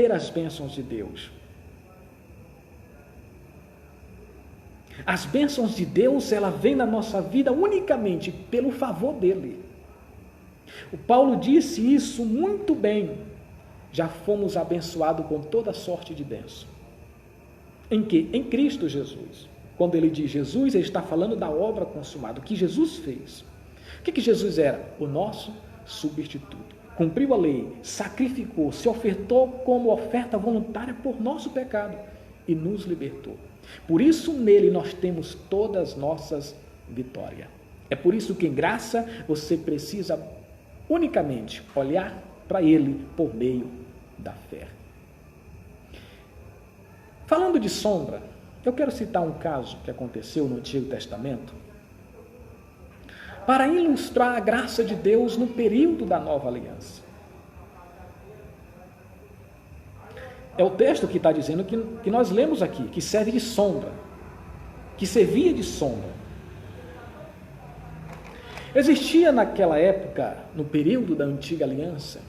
ter as bênçãos de Deus. As bênçãos de Deus, ela vem na nossa vida unicamente pelo favor dele. O Paulo disse isso muito bem. Já fomos abençoados com toda sorte de bênção. Em que? Em Cristo Jesus. Quando ele diz Jesus, ele está falando da obra consumada, o que Jesus fez. O que Jesus era? O nosso substituto. Cumpriu a lei, sacrificou, se ofertou como oferta voluntária por nosso pecado e nos libertou. Por isso, nele nós temos todas as nossas vitórias. É por isso que em graça você precisa unicamente olhar para ele por meio da fé. Falando de sombra, eu quero citar um caso que aconteceu no Antigo Testamento para ilustrar a graça de Deus no período da Nova Aliança. É o texto que está dizendo que nós lemos aqui, que serve de sombra, que servia de sombra. Existia naquela época, no período da Antiga Aliança,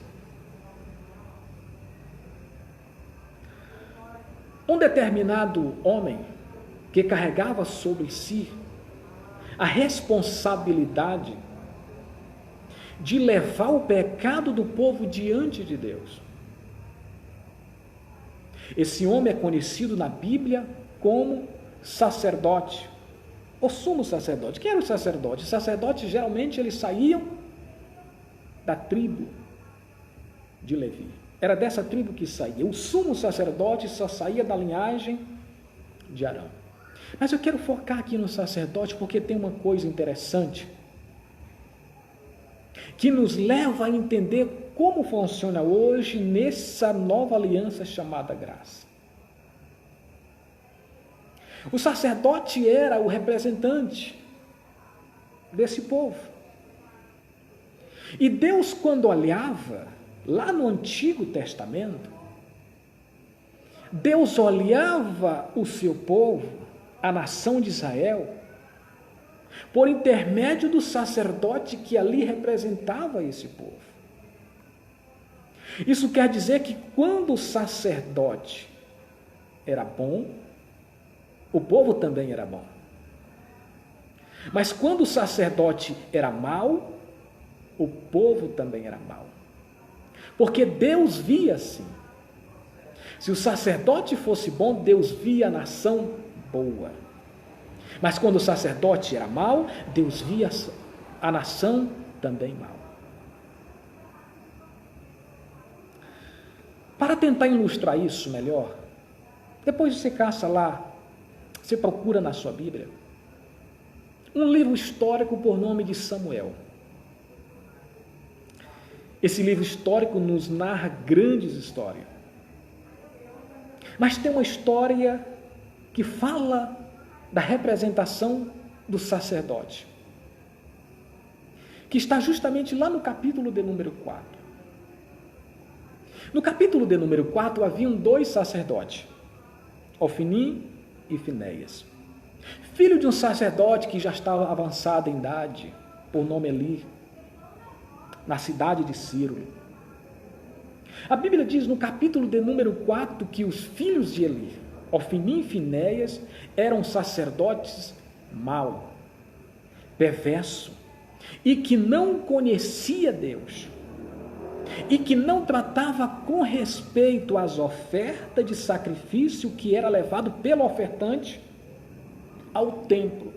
um determinado homem que carregava sobre si a responsabilidade de levar o pecado do povo diante de Deus. Esse homem é conhecido na Bíblia como sacerdote, ou sumo sacerdote. Quem era o sacerdote? Os sacerdotes geralmente eles saíam da tribo de Levi. Era dessa tribo que saía. O sumo sacerdote só saía da linhagem de Arão. Mas eu quero focar aqui no sacerdote porque tem uma coisa interessante que nos leva a entender como funciona hoje nessa nova aliança chamada graça. O sacerdote era o representante desse povo. E Deus, quando olhava lá no Antigo Testamento, Deus olhava o seu povo, a nação de Israel, por intermédio do sacerdote que ali representava esse povo. Isso quer dizer que quando o sacerdote era bom, o povo também era bom. Mas quando o sacerdote era mau, o povo também era mau. Porque Deus via assim. Se o sacerdote fosse bom, Deus via a nação boa. Mas quando o sacerdote era mau, Deus via a nação também mal. Para tentar ilustrar isso melhor, depois você caça lá, você procura na sua Bíblia, um livro histórico por nome de Samuel. Esse livro histórico nos narra grandes histórias. Mas tem uma história que fala da representação do sacerdote, que está justamente lá no capítulo de número 4. No capítulo de número 4 haviam 2 sacerdotes, Ofni e Finéias, filho de um sacerdote que já estava avançado em idade, por nome Eli, na cidade de Ciro. A Bíblia diz no capítulo de número 4 que os filhos de Eli, Ofni e Finéias, eram sacerdotes maus, perversos, e que não conhecia Deus, e que não tratava com respeito às ofertas de sacrifício que era levado pelo ofertante ao templo.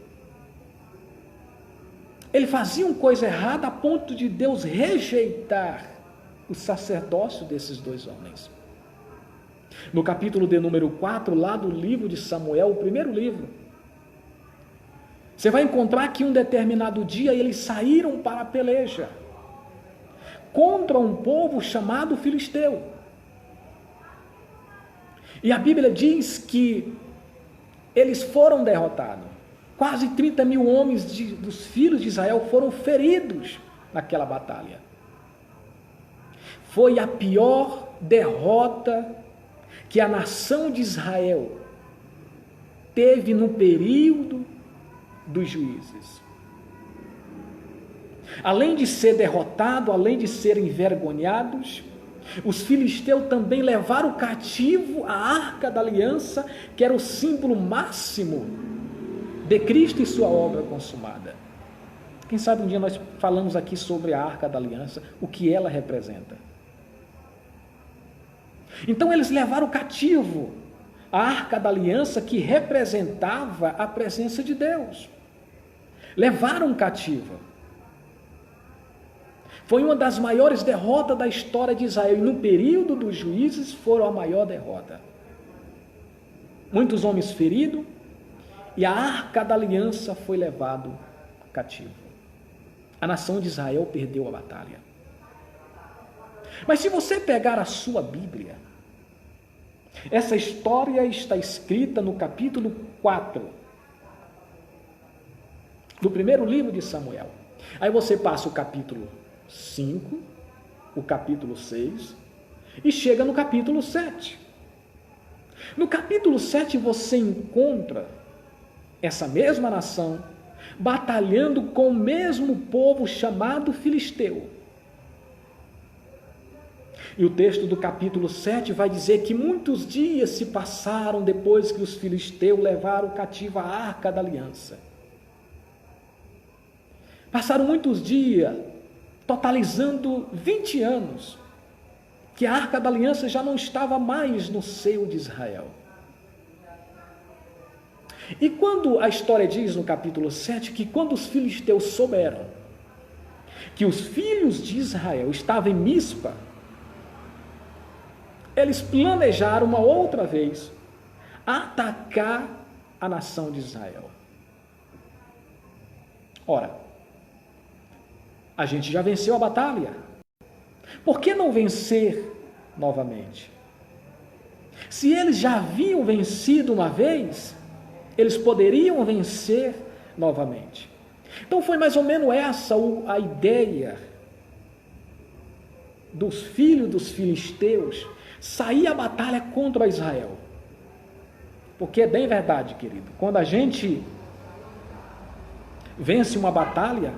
Eles faziam coisa errada a ponto de Deus rejeitar o sacerdócio desses 2 homens. No capítulo de número 4, lá do livro de Samuel, o primeiro livro, você vai encontrar que um determinado dia eles saíram para a peleja contra um povo chamado Filisteu. E a Bíblia diz que eles foram derrotados. Quase 30 mil homens dos filhos de Israel foram feridos naquela batalha. Foi a pior derrota que a nação de Israel teve no período dos juízes. Além de ser derrotado, além de serem envergonhados, os filisteus também levaram cativo a Arca da Aliança, que era o símbolo máximo de Cristo e sua obra consumada. Quem sabe um dia nós falamos aqui sobre a Arca da Aliança, o que ela representa. Então eles levaram cativo a Arca da Aliança, que representava a presença de Deus. Levaram cativo. Foi uma das maiores derrotas da história de Israel, e no período dos juízes foram a maior derrota. Muitos homens feridos, e a Arca da Aliança foi levado cativo. A nação de Israel perdeu a batalha. Mas se você pegar a sua Bíblia, essa história está escrita no capítulo 4 do primeiro livro de Samuel. Aí você passa o capítulo 5, o capítulo 6 e chega no capítulo 7. No capítulo 7 você encontra essa mesma nação batalhando com o mesmo povo chamado filisteu. E o texto do capítulo 7 vai dizer que muitos dias se passaram depois que os filisteus levaram cativo a Arca da Aliança. Passaram muitos dias, totalizando 20 anos, que a Arca da Aliança já não estava mais no seio de Israel. E quando a história diz no capítulo 7 que quando os filisteus souberam que os filhos de Israel estavam em Mispa, eles planejaram uma outra vez atacar a nação de Israel. Ora, a gente já venceu a batalha. Por que não vencer novamente? Se eles já haviam vencido uma vez, eles poderiam vencer novamente. Então foi mais ou menos essa a ideia dos filhos dos filisteus sair à batalha contra Israel. Porque é bem verdade, querido, quando a gente vence uma batalha,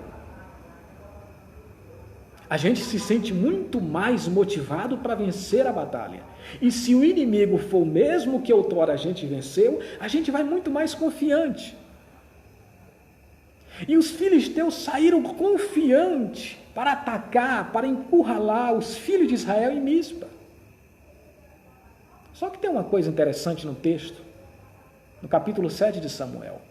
a gente se sente muito mais motivado para vencer a batalha. E se o inimigo for o mesmo que outrora a gente venceu, a gente vai muito mais confiante. E os filisteus saíram confiantes para atacar, para encurralar os filhos de Israel em Mispa. Só que tem uma coisa interessante no texto, no capítulo 7 de Samuel.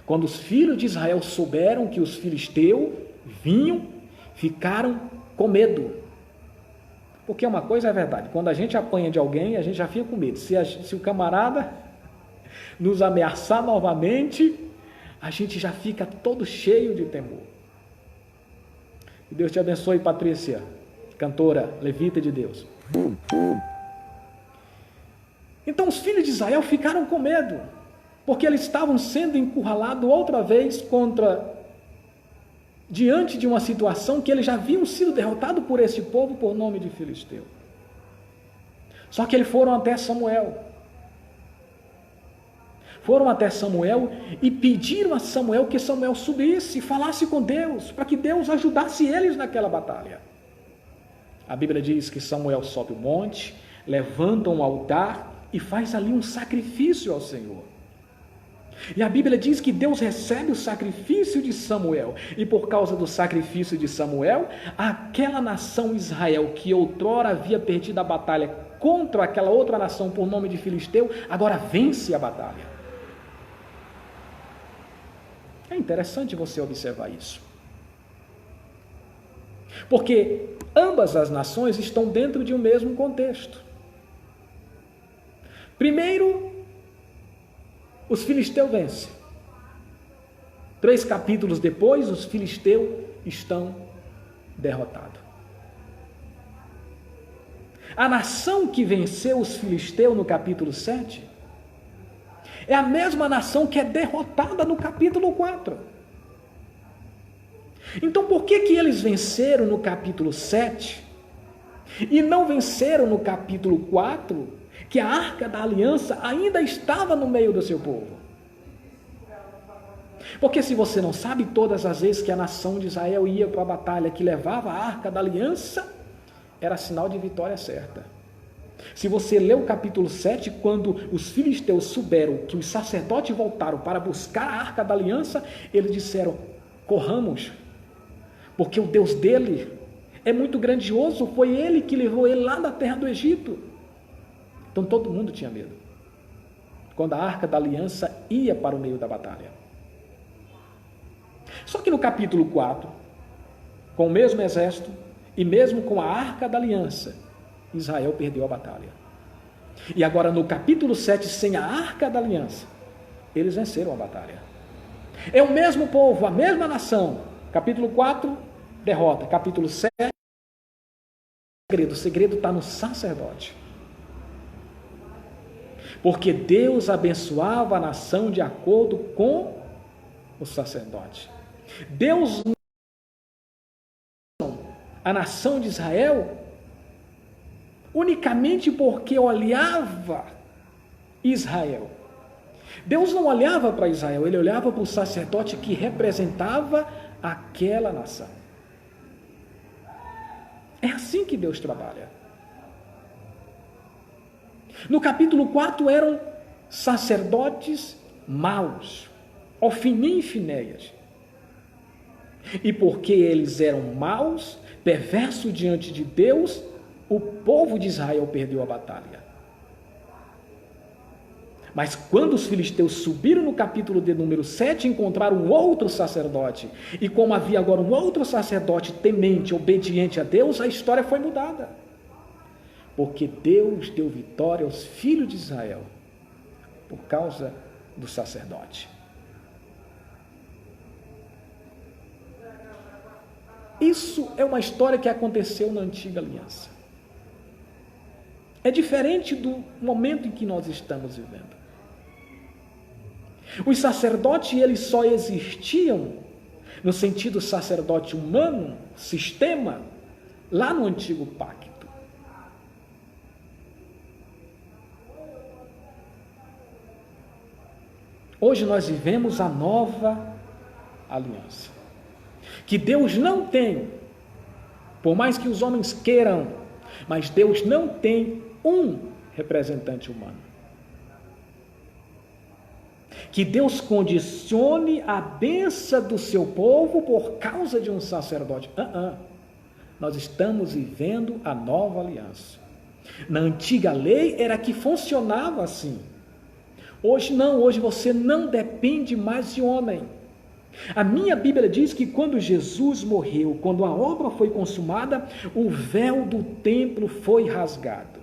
Quando os filhos de Israel souberam que os filisteus vinham, ficaram com medo. Porque uma coisa é verdade, quando a gente apanha de alguém, a gente já fica com medo. Se o camarada nos ameaçar novamente, a gente já fica todo cheio de temor. Que Deus te abençoe, Patrícia, cantora, levita de Deus. Então os filhos de Israel ficaram com medo, porque eles estavam sendo encurralados outra vez diante de uma situação que eles já haviam sido derrotados por esse povo por nome de filisteu. Só que eles foram até Samuel. Foram até Samuel e pediram a Samuel que Samuel subisse e falasse com Deus, para que Deus ajudasse eles naquela batalha. A Bíblia diz que Samuel sobe o monte, levanta um altar e faz ali um sacrifício ao Senhor. E a Bíblia diz que Deus recebe o sacrifício de Samuel. E por causa do sacrifício de Samuel, aquela nação Israel que outrora havia perdido a batalha contra aquela outra nação por nome de filisteu, agora vence a batalha. É interessante você observar isso. Porque ambas as nações estão dentro de um mesmo contexto. Primeiro, os filisteus vencem. 3 capítulos depois, os filisteus estão derrotados. A nação que venceu os filisteus no capítulo 7 é a mesma nação que é derrotada no capítulo 4. Então, por que eles venceram no capítulo 7 e não venceram no capítulo 4? Que a Arca da Aliança ainda estava no meio do seu povo. Porque se você não sabe, todas as vezes que a nação de Israel ia para a batalha, que levava a Arca da Aliança, era sinal de vitória certa. Se você lê o capítulo 7, quando os filisteus souberam que os sacerdotes voltaram para buscar a Arca da Aliança, eles disseram: corramos, porque o Deus dele é muito grandioso, foi ele que levou ele lá da terra do Egito. Então todo mundo tinha medo quando a Arca da Aliança ia para o meio da batalha. Só que no capítulo 4, com o mesmo exército e mesmo com a Arca da Aliança, Israel perdeu a batalha. E agora no capítulo 7, sem a Arca da Aliança, eles venceram a batalha. É o mesmo povo, a mesma nação. Capítulo 4, derrota. Capítulo 7, o segredo está no sacerdote. Porque Deus abençoava a nação de acordo com o sacerdote. Deus não a nação de Israel unicamente porque olhava Israel. Deus não olhava para Israel, ele olhava para o sacerdote que representava aquela nação. É assim que Deus trabalha. No capítulo 4 eram sacerdotes maus, Ofni e Finéias. E porque eles eram maus, perversos diante de Deus, o povo de Israel perdeu a batalha. Mas quando os filisteus subiram no capítulo de número 7, encontraram um outro sacerdote. E como havia agora um outro sacerdote temente, obediente a Deus, a história foi mudada. Porque Deus deu vitória aos filhos de Israel por causa do sacerdote. Isso é uma história que aconteceu na antiga aliança. É diferente do momento em que nós estamos vivendo. Os sacerdotes, eles só existiam no sentido sacerdote humano, sistema, lá no antigo pacto. Hoje nós vivemos a nova aliança. Que Deus não tem, por mais que os homens queiram, mas Deus não tem um representante humano. Que Deus condicione a bênção do seu povo por causa de um sacerdote. Nós estamos vivendo a nova aliança. Na antiga lei era que funcionava assim. Hoje não, hoje você não depende mais de homem. A minha Bíblia diz que quando Jesus morreu, quando a obra foi consumada, o véu do templo foi rasgado.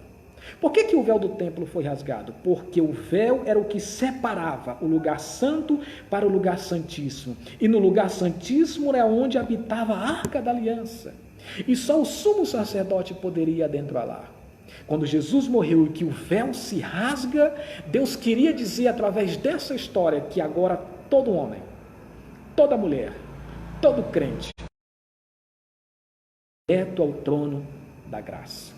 Por que o véu do templo foi rasgado? Porque o véu era o que separava o lugar santo para o lugar santíssimo. E no lugar santíssimo era onde habitava a Arca da Aliança. E só o sumo sacerdote poderia adentrar lá. Quando Jesus morreu e que o véu se rasga, Deus queria dizer através dessa história que agora todo homem, toda mulher, todo crente, direto ao trono da graça.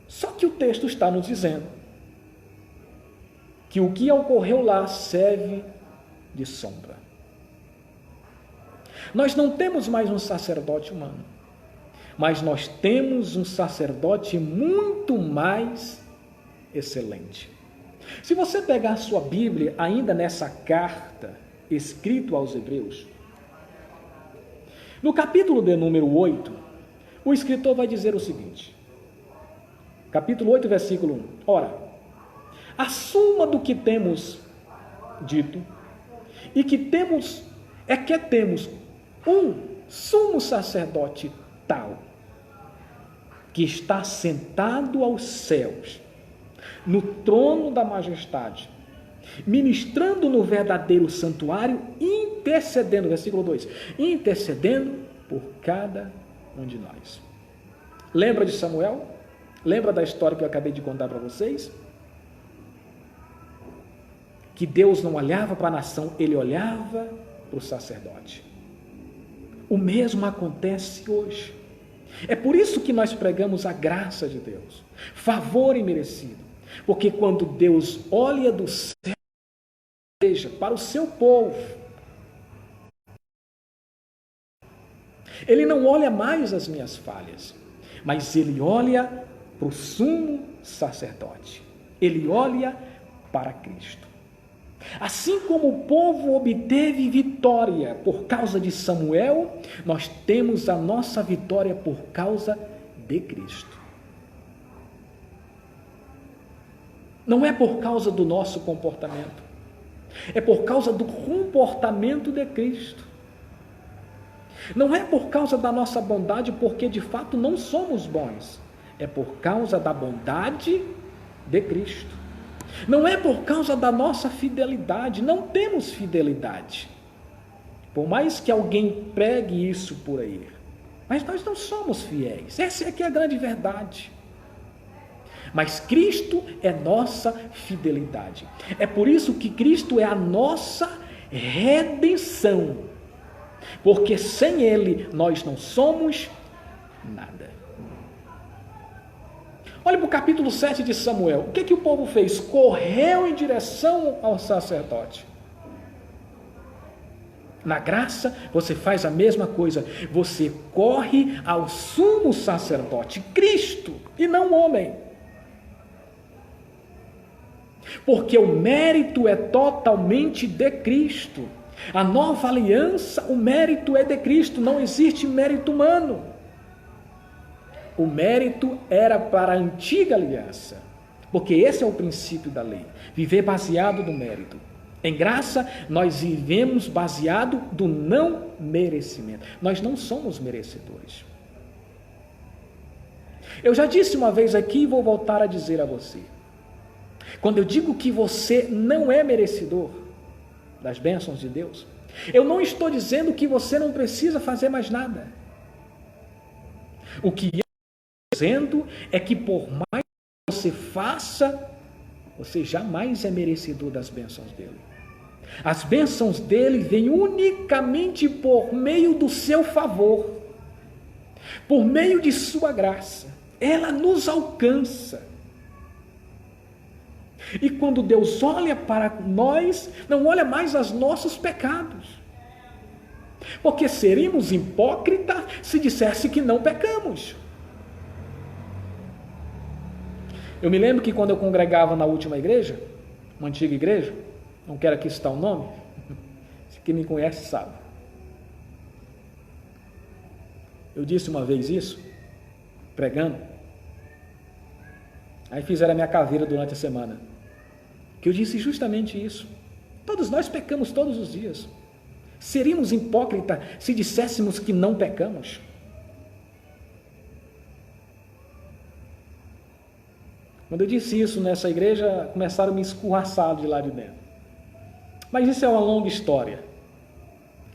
Só que o texto está nos dizendo que o que ocorreu lá serve de sombra. Nós não temos mais um sacerdote humano, mas nós temos um sacerdote muito mais excelente. Se você pegar a sua Bíblia, ainda nessa carta escrita aos Hebreus, no capítulo de número 8, o escritor vai dizer o seguinte, capítulo 8, versículo 1, ora, a suma do que temos dito, e que temos um sumo sacerdote tal, que está sentado aos céus, no trono da majestade, ministrando no verdadeiro santuário, intercedendo, versículo 2, intercedendo por cada um de nós. Lembra de Samuel? Lembra da história que eu acabei de contar para vocês? Que Deus não olhava para a nação, ele olhava para o sacerdote. O mesmo acontece hoje. É por isso que nós pregamos a graça de Deus, favor imerecido. Porque quando Deus olha do céu, para o seu povo, Ele não olha mais as minhas falhas, mas ele olha para o sumo sacerdote. Ele olha para Cristo. Assim como o povo obteve vitória por causa de Samuel, nós temos a nossa vitória por causa de Cristo. Não é por causa do nosso comportamento, é por causa do comportamento de Cristo. Não é por causa da nossa bondade, porque de fato não somos bons, é por causa da bondade de Cristo. Não é por causa da nossa fidelidade, não temos fidelidade. Por mais que alguém pregue isso por aí, mas nós não somos fiéis. Essa é que é a grande verdade. Mas Cristo é nossa fidelidade. É por isso que Cristo é a nossa redenção. Porque sem Ele nós não somos nada. Olha para o capítulo 7 de Samuel. O que o povo fez? Correu em direção ao sacerdote. Na graça, você faz a mesma coisa. Você corre ao sumo sacerdote, Cristo, e não o homem. Porque o mérito é totalmente de Cristo. A nova aliança, o mérito é de Cristo, não existe mérito humano. O mérito era para a antiga aliança, porque esse é o princípio da lei, viver baseado no mérito. Em graça, nós vivemos baseado do não merecimento. Nós não somos merecedores. Eu já disse uma vez aqui e vou voltar a dizer a você. Quando eu digo que você não é merecedor das bênçãos de Deus, eu não estou dizendo que você não precisa fazer mais nada. O que eu estou dizendo é que por mais que você faça, você jamais é merecedor das bênçãos dele. As bênçãos dele vêm unicamente por meio do seu favor, por meio de sua graça. Ela nos alcança. E quando Deus olha para nós, não olha mais aos nossos pecados. Porque seríamos hipócritas se dissesse que não pecamos. Eu me lembro que quando eu congregava na última igreja, uma antiga igreja, não quero aqui citar o nome, quem me conhece sabe. Eu disse uma vez isso, pregando, aí fizeram a minha caveira durante a semana, que eu disse justamente isso. Todos nós pecamos todos os dias. Seríamos hipócritas se disséssemos que não pecamos. Quando eu disse isso nessa igreja, começaram a me escorraçar de lá de dentro. Mas isso é uma longa história.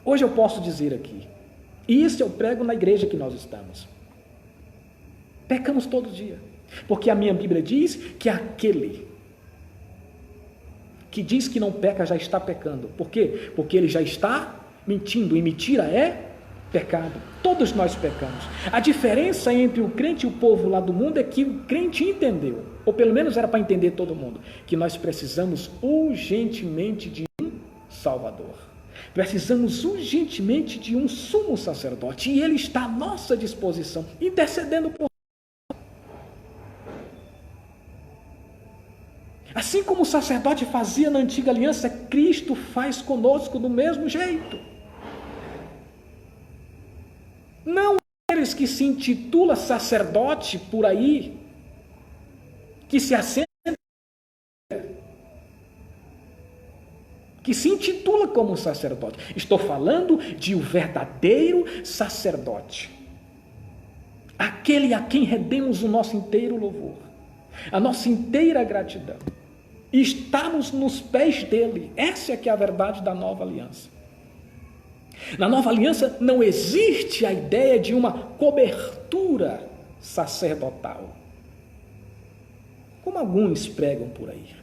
Hoje eu posso dizer aqui, e isso eu prego na igreja que nós estamos. Pecamos todo dia, porque a minha Bíblia diz que aquele que diz que não peca já está pecando. Por quê? Porque ele já está mentindo, e mentira é pecado. Todos nós pecamos. A diferença entre o crente e o povo lá do mundo é que o crente entendeu, ou pelo menos era para entender todo mundo, que nós precisamos urgentemente de um Salvador. Precisamos urgentemente de um sumo sacerdote, e ele está à nossa disposição, intercedendo por nós. Assim como o sacerdote fazia na antiga aliança, Cristo faz conosco do mesmo jeito. Não aqueles que se intitula sacerdote por aí, que se assenta, que se intitula como sacerdote. Estou falando de o verdadeiro sacerdote, aquele a quem rendemos o nosso inteiro louvor, a nossa inteira gratidão. E estamos nos pés dele. Essa é que é a verdade da nova aliança. Na nova aliança não existe a ideia de uma cobertura sacerdotal, como alguns pregam por aí.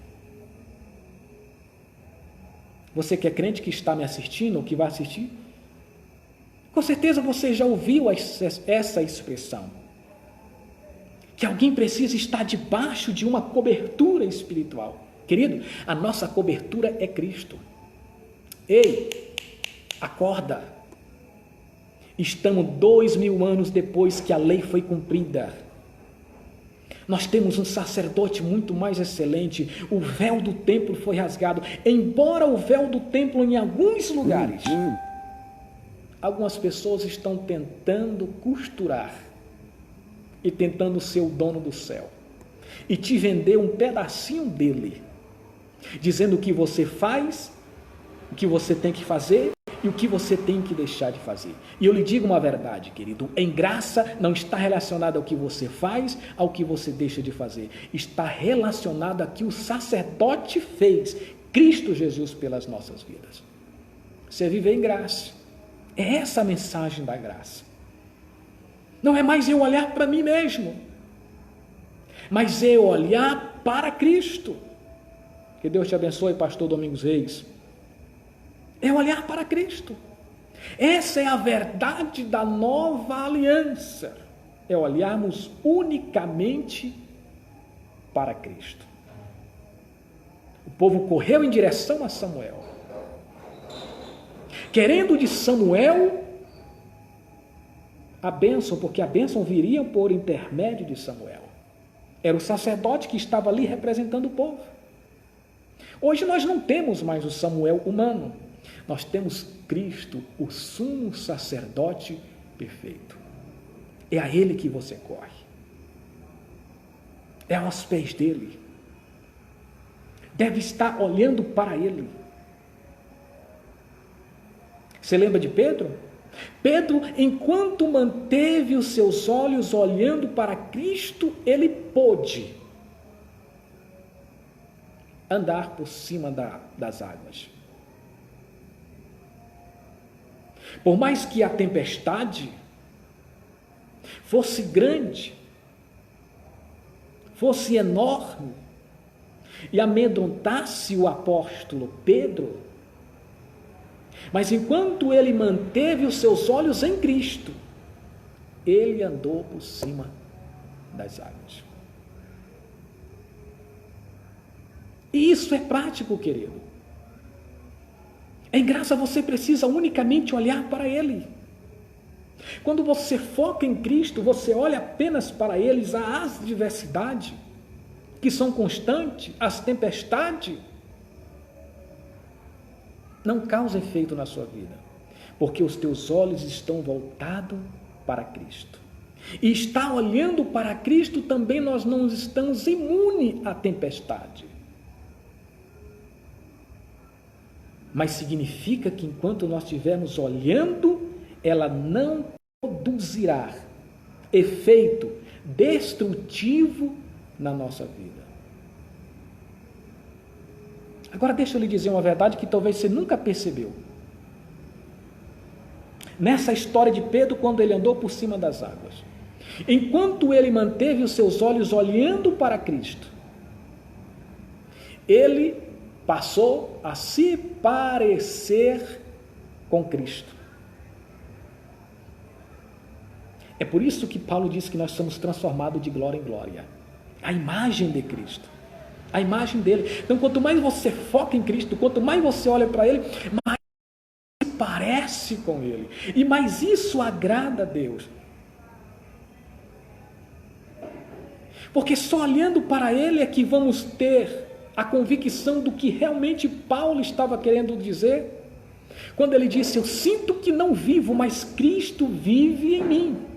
Você que é crente, que está me assistindo ou que vai assistir, com certeza você já ouviu essa expressão, que alguém precisa estar debaixo de uma cobertura espiritual. Querido, a nossa cobertura é Cristo. Ei, acorda. Estamos 2000 anos depois que a lei foi cumprida. Nós temos um sacerdote muito mais excelente. O véu do templo foi rasgado. Embora o véu do templo em alguns lugares, algumas pessoas estão tentando costurar e tentando ser o dono do céu e te vender um pedacinho dele, dizendo o que você faz, o que você tem que fazer e o que você tem que deixar de fazer. E eu lhe digo uma verdade, querido: em graça não está relacionado ao que você faz, ao que você deixa de fazer. Está relacionado ao que o sacerdote fez, Cristo Jesus, pelas nossas vidas. Você vive em graça. É essa a mensagem da graça. Não é mais eu olhar para mim mesmo, mas eu olhar para Cristo. Que Deus te abençoe, pastor Domingos Reis. É olhar para Cristo. Essa é a verdade da nova aliança. É olharmos unicamente para Cristo. O povo correu em direção a Samuel, querendo de Samuel a bênção, porque a bênção viria por intermédio de Samuel. Era o sacerdote que estava ali representando o povo. Hoje nós não temos mais o Samuel humano. Nós temos Cristo, o sumo sacerdote perfeito. É a Ele que você corre. É aos pés dEle. Deve estar olhando para Ele. Você lembra de Pedro? Pedro, enquanto manteve os seus olhos olhando para Cristo, ele pôde andar por cima das águas. Por mais que a tempestade fosse grande, fosse enorme, e amedrontasse o apóstolo Pedro, mas enquanto ele manteve os seus olhos em Cristo, ele andou por cima das águas. E isso é prático, querido. Em graça você precisa unicamente olhar para Ele. Quando você foca em Cristo, você olha apenas para eles, a adversidade, que são constantes, as tempestades, não causa efeito na sua vida, porque os teus olhos estão voltados para Cristo. E está olhando para Cristo também, nós não estamos imunes à tempestade. Mas significa que enquanto nós estivermos olhando, ela não produzirá efeito destrutivo na nossa vida. Agora deixa eu lhe dizer uma verdade que talvez você nunca percebeu. Nessa história de Pedro, quando ele andou por cima das águas, enquanto ele manteve os seus olhos olhando para Cristo, ele passou a se parecer com Cristo. É por isso que Paulo diz que nós somos transformados de glória em glória. A imagem de Cristo. A imagem dele. Então, quanto mais você foca em Cristo, quanto mais você olha para Ele, mais se parece com Ele. E mais isso agrada a Deus. Porque só olhando para Ele é que vamos ter a convicção do que realmente Paulo estava querendo dizer. Quando ele disse: eu sinto que não vivo, mas Cristo vive em mim.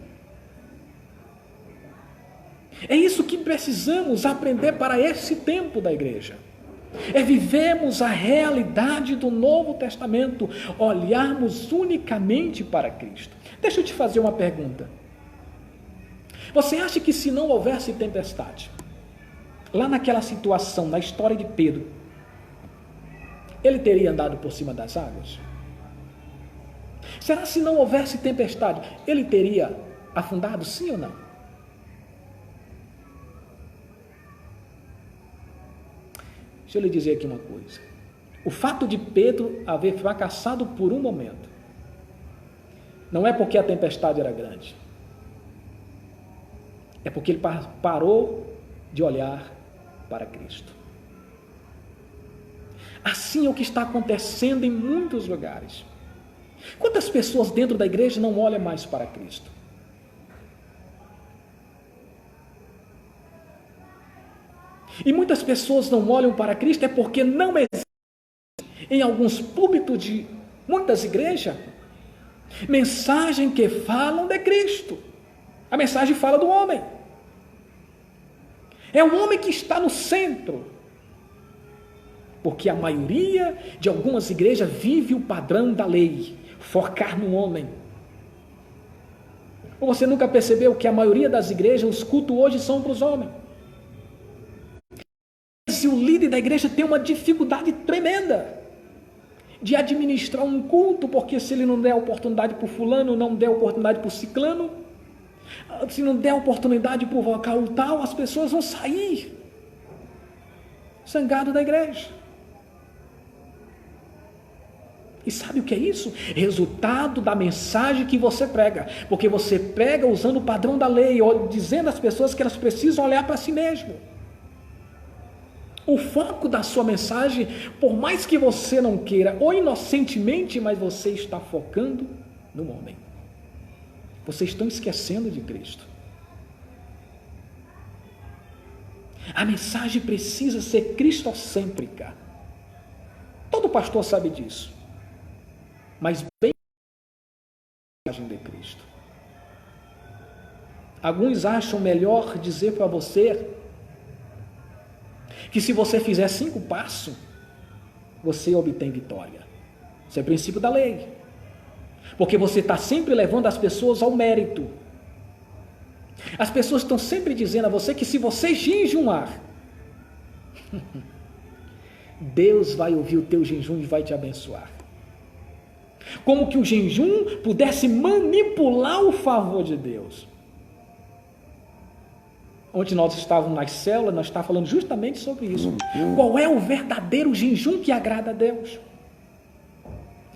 É isso que precisamos aprender para esse tempo da igreja. É vivermos a realidade do Novo Testamento, olharmos unicamente para Cristo. Deixa eu te fazer uma pergunta. Você acha que se não houvesse tempestade, lá naquela situação, na história de Pedro, ele teria andado por cima das águas? Será que se não houvesse tempestade, ele teria afundado, sim ou não? Deixa eu lhe dizer aqui uma coisa. O fato de Pedro haver fracassado por um momento, não é porque a tempestade era grande. É porque ele parou de olhar para Cristo. Assim é o que está acontecendo em muitos lugares. Quantas pessoas dentro da igreja não olham mais para Cristo? E muitas pessoas não olham para Cristo é porque não existe em alguns púlpitos de muitas igrejas mensagem que falam de Cristo. A mensagem fala do homem. É o homem que está no centro. Porque a maioria de algumas igrejas vive o padrão da lei, focar no homem. Ou você nunca percebeu que a maioria das igrejas, os cultos hoje são para os homens? Se o líder da igreja tem uma dificuldade tremenda de administrar um culto, porque se ele não der oportunidade para o fulano, não der oportunidade para o ciclano, se não der oportunidade para o vocal tal, as pessoas vão sair zangado da igreja. E sabe o que é isso? Resultado da mensagem que você prega, porque você prega usando o padrão da lei, dizendo às pessoas que elas precisam olhar para si mesmo. O foco da sua mensagem, por mais que você não queira, ou inocentemente, mas você está focando no homem. Vocês estão esquecendo de Cristo. A mensagem precisa ser cristocêntrica. Todo pastor sabe disso. Mas bem a mensagem de Cristo. Alguns acham melhor dizer para você que se você fizer 5 passos, você obtém vitória. Isso é princípio da lei. Porque você está sempre levando as pessoas ao mérito. As pessoas estão sempre dizendo a você que se você jejuar, Deus vai ouvir o teu jejum e vai te abençoar. Como que o jejum pudesse manipular o favor de Deus. Ontem nós estávamos nas células, nós estávamos falando justamente sobre isso. Qual é o verdadeiro jejum que agrada a Deus?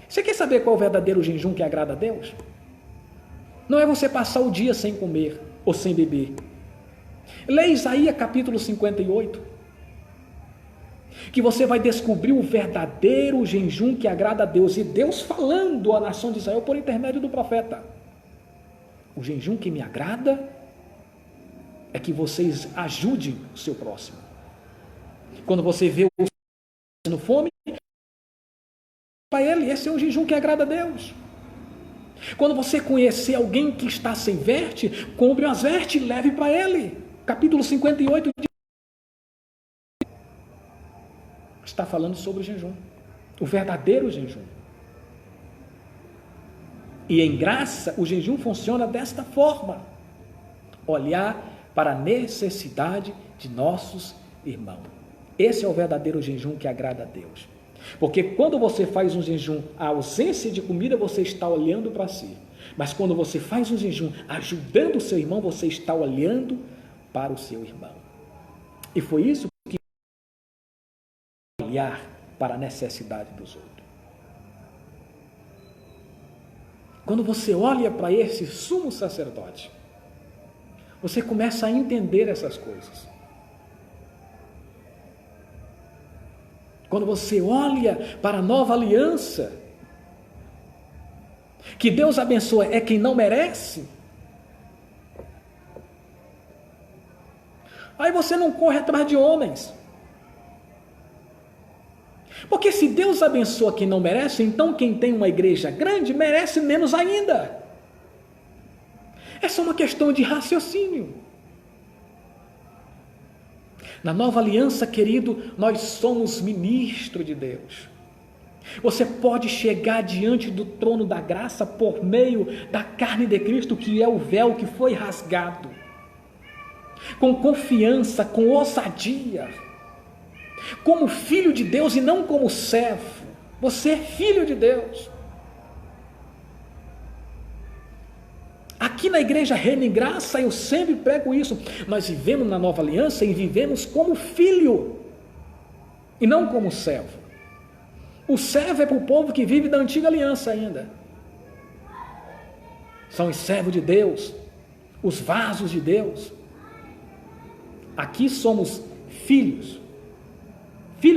Você quer saber qual é o verdadeiro jejum que agrada a Deus? Não é você passar o dia sem comer ou sem beber. Leia Isaías capítulo 58, que você vai descobrir o verdadeiro jejum que agrada a Deus. E Deus falando à nação de Israel por intermédio do profeta. O jejum que me agrada é que vocês ajudem o seu próximo. Quando você vê o no fome, para ele, esse é o jejum que agrada a Deus. Quando você conhecer alguém que está sem veste, compre umas vestes e leve para ele. Capítulo 58 está falando sobre o jejum, o verdadeiro jejum. E em graça, o jejum funciona desta forma: olhar para a necessidade de nossos irmãos. Esse é o verdadeiro jejum que agrada a Deus. Porque quando você faz um jejum, a ausência de comida, você está olhando para si. Mas quando você faz um jejum ajudando o seu irmão, você está olhando para o seu irmão. E foi isso que olhar para a necessidade dos outros. Quando você olha para esse sumo sacerdote, você começa a entender essas coisas. Quando você olha para a nova aliança, que Deus abençoa é quem não merece, aí você não corre atrás de homens. Porque se Deus abençoa quem não merece, então quem tem uma igreja grande merece menos ainda. É só uma questão de raciocínio. Na nova aliança, querido, nós somos ministro de Deus. Você pode chegar diante do trono da graça por meio da carne de Cristo, que é o véu que foi rasgado. Com confiança, com ousadia. Como filho de Deus e não como servo. Você é filho de Deus. Aqui na igreja Reino em Graça, eu sempre prego isso. Nós vivemos na nova aliança e vivemos como filho e não como servo. O servo é para o povo que vive da antiga aliança ainda. São os servos de Deus, os vasos de Deus. Aqui somos filhos.